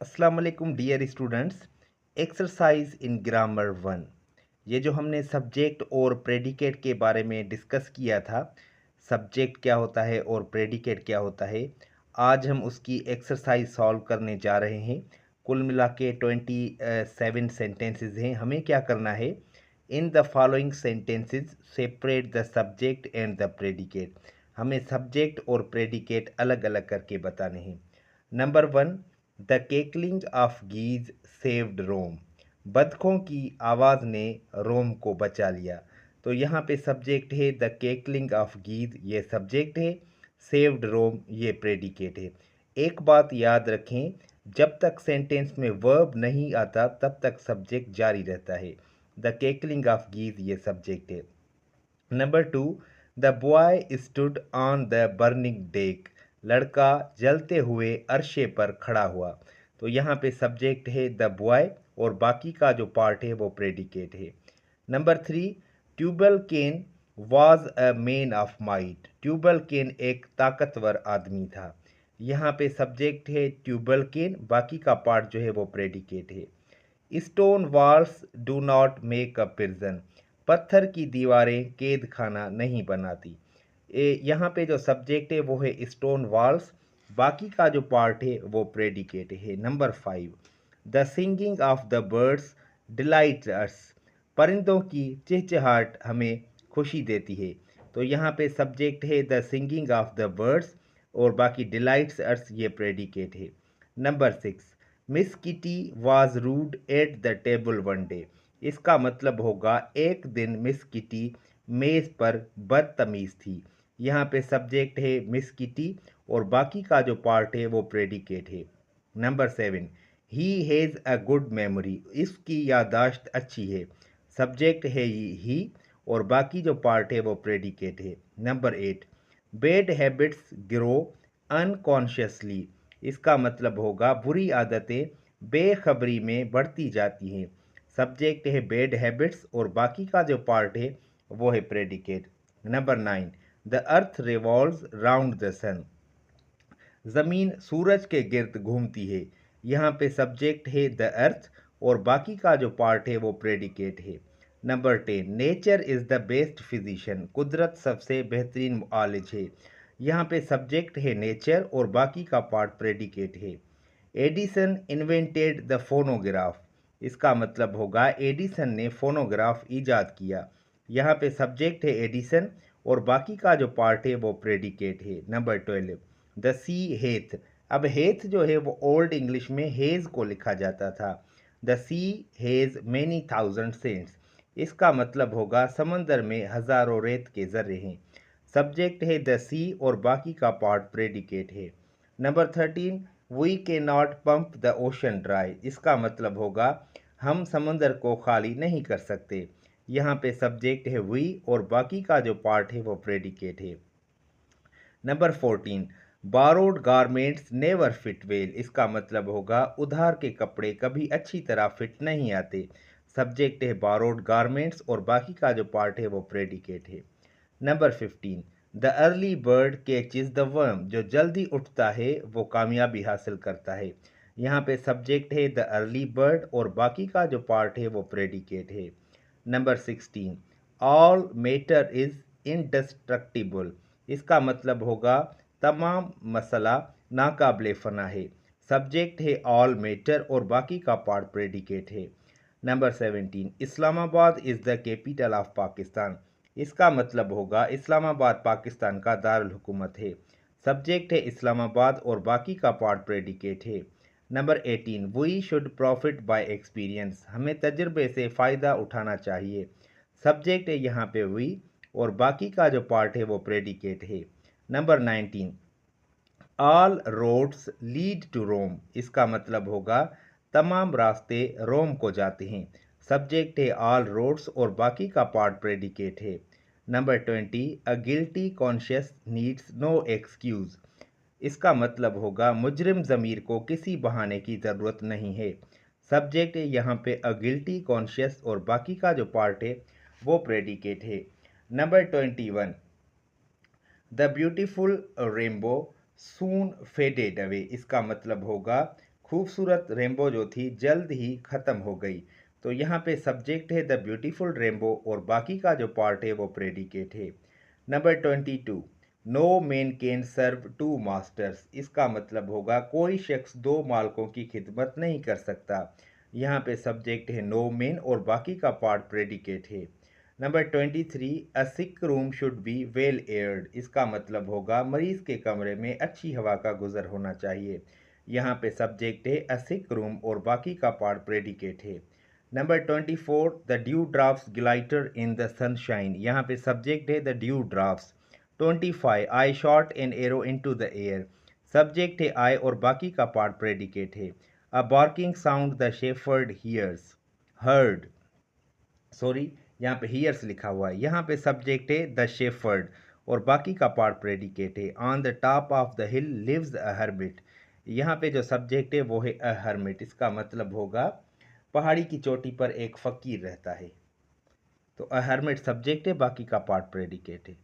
अस्सलाम वालेकुम dear students. Exercise in grammar one, ये जो हमने सब्जेक्ट और प्रेडिकेट के बारे में डिस्कस किया था, सब्जेक्ट क्या होता है और प्रेडिकेट क्या होता है, आज हम उसकी एक्सरसाइज सॉल्व करने जा रहे हैं। कुल मिला के 27 सेंटेंसेस हैं। हमें क्या करना है, in the following sentences separate the subject and the predicate. हमें सब्जेक्ट और प्रेडिकेट अलग अलग करके बताने हैं। Number one, the cackling of geese saved Rome. बतखों की आवाज़ ने रोम को बचा लिया। तो यहाँ पे सब्जेक्ट है द केकलिंग ऑफ गीज, ये सब्जेक्ट है। सेव्ड रोम ये प्रेडिकेट है। एक बात याद रखें, जब तक सेंटेंस में वर्ब नहीं आता तब तक सब्जेक्ट जारी रहता है। द केकलिंग ऑफ गीज ये सब्जेक्ट है। Number two, the boy stood on the burning deck. लड़का जलते हुए अरशे पर खड़ा हुआ। तो यहाँ पे सब्जेक्ट है द बॉय और बाकी का जो पार्ट है वो प्रेडिकेट है। Number three, Tubal Cain was a man of might. Tubal Cain एक ताकतवर आदमी था। यहाँ पे सब्जेक्ट है ट्यूबल केन, बाकी का पार्ट जो है वो प्रेडिकेट है। Stone walls do not make a prison. पत्थर की दीवारें कैद खाना नहीं बनाती। यहाँ पे जो सब्जेक्ट है वो है स्टोन वॉल्स, बाकी का जो पार्ट है वो प्रेडिकेट है। Number five, the singing of the birds delights us. परिंदों की चिहचिहाट हमें खुशी देती है। तो यहाँ पे सब्जेक्ट है the singing of the birds और बाकी डिलाइट्स अस ये प्रेडिकेट है। Number six, Miss Kitty was rude at the table one day. इसका मतलब होगा एक दिन मिस किटी मेज़ पर बदतमीज़ थी। यहाँ पे सब्जेक्ट है मिस किटी और बाकी का जो पार्ट है वो प्रेडिकेट है। Number seven, he has a good memory. इसकी याददाश्त अच्छी है। सब्जेक्ट है ही और बाकी जो पार्ट है वो प्रेडिकेट है। Number eight, bad habits grow unconsciously. इसका मतलब होगा बुरी आदतें बेखबरी में बढ़ती जाती हैं। सब्जेक्ट है बैड हैबिट्स और बाकी का जो पार्ट है वो है predicate. Number nine, the earth revolves round the sun. ज़मीन सूरज के गिर्द घूमती है। यहाँ पे सब्जेक्ट है द अर्थ और बाकी का जो पार्ट है वो प्रेडिकेट है। Number ten, nature is the best physician. कुदरत सबसे बेहतरीन मुआलिज है। यहाँ पे सब्जेक्ट है नेचर और बाकी का पार्ट प्रेडिकेट है। Edison invented the phonograph. इसका मतलब होगा एडिसन ने फोनोग्राफ ईजाद किया। यहाँ पे सब्जेक्ट है एडिसन और बाकी का जो पार्ट है वो प्रेडिकेट है। Number 12, the sea hath. अब हेथ जो है वो ओल्ड इंग्लिश में हेज को लिखा जाता था। The sea has many thousand sands. इसका मतलब होगा समंदर में हजारों रेत के जर्रे हैं। सब्जेक्ट है द सी और बाकी का पार्ट प्रेडिकेट है। नंबर 13, वी के not pump the ocean dry. इसका मतलब होगा हम समंदर को खाली नहीं कर सकते। यहाँ पे सब्जेक्ट है वी और बाकी का जो पार्ट है वो प्रेडिकेट है। Number 14, borrowed garments never fit well. इसका मतलब होगा उधार के कपड़े कभी अच्छी तरह फिट नहीं आते। सब्जेक्ट है बारोड गारमेंट्स और बाकी का जो पार्ट है वो प्रेडिकेट है। Number 15, the early bird catches the worm. जो जल्दी उठता है वो कामयाबी हासिल करता है। यहाँ पे सब्जेक्ट है द अर्ली बर्ड और बाकी का जो पार्ट है वो प्रेडिकेट है। Number 16, all matter is indestructible. इसका मतलब होगा तमाम मसला नाकाबिले फना है। सब्जेक्ट है ऑल मैटर और बाकी का पार्ट प्रेडिकेट है। Number 17, Islamabad is the capital of Pakistan. इसका मतलब होगा इस्लामाबाद पाकिस्तान का दारुल हुकूमत है। सब्जेक्ट है इस्लामाबाद और बाकी का पार्ट प्रेडिकेट है। Number 18, we should profit by experience. हमें तजर्बे से फ़ायदा उठाना चाहिए। सब्जेक्ट है यहाँ पे वी और बाकी का जो पार्ट है वो प्रेडिकेट है। Number 19, all roads lead to Rome. इसका मतलब होगा तमाम रास्ते रोम को जाते हैं। सब्जेक्ट है ऑल रोड्स और बाकी का पार्ट प्रेडिकेट है। Number 20, a guilty conscious needs no excuse. इसका मतलब होगा मुजरिम ज़मीर को किसी बहाने की ज़रूरत नहीं है। सब्जेक्ट है यहाँ पे अ गिल्टी कॉन्शियस और बाकी का जो पार्ट है वो प्रेडिकेट है। Number 21, the beautiful rainbow soon faded away. इसका मतलब होगा खूबसूरत रेनबो जो थी जल्द ही ख़त्म हो गई। तो यहाँ पे सब्जेक्ट है द ब्यूटीफुल रेनबो और बाकी का जो पार्ट है वो प्रेडिकेट है। Number 22, no man can serve two masters. इसका मतलब होगा कोई शख्स दो मालिकों की खिदमत नहीं कर सकता। यहाँ पे सब्जेक्ट है नो मैन और बाकी का पार्ट प्रेडिकेट है। Number 23, a sick room should be well aired. इसका मतलब होगा मरीज के कमरे में अच्छी हवा का गुजर होना चाहिए। यहाँ पे सब्जेक्ट है अ सिक रूम और बाकी का पार्ट प्रेडिकेट है। Number 24, the dew drops glitter in the sunshine. यहाँ पे सब्जेक्ट है the dew drops. 25, I shot an arrow into the air. Subject है आई और बाकी का पार्ट प्रेडिकेट है। A barking sound the shepherd hears, heard, sorry यहाँ पे हियर्स लिखा हुआ है। यहाँ पे सब्जेक्ट है द शेफर्ड और बाकी का पार्ट प्रेडिकेट है। On the top of the hill lives a hermit. यहाँ पे जो सब्जेक्ट है वो है अ हर्मिट। इसका मतलब होगा पहाड़ी की चोटी पर एक फ़कीर रहता है। तो अ हर्मिट सब्जेक्ट है, बाकी का पार्ट प्रेडिकेट है।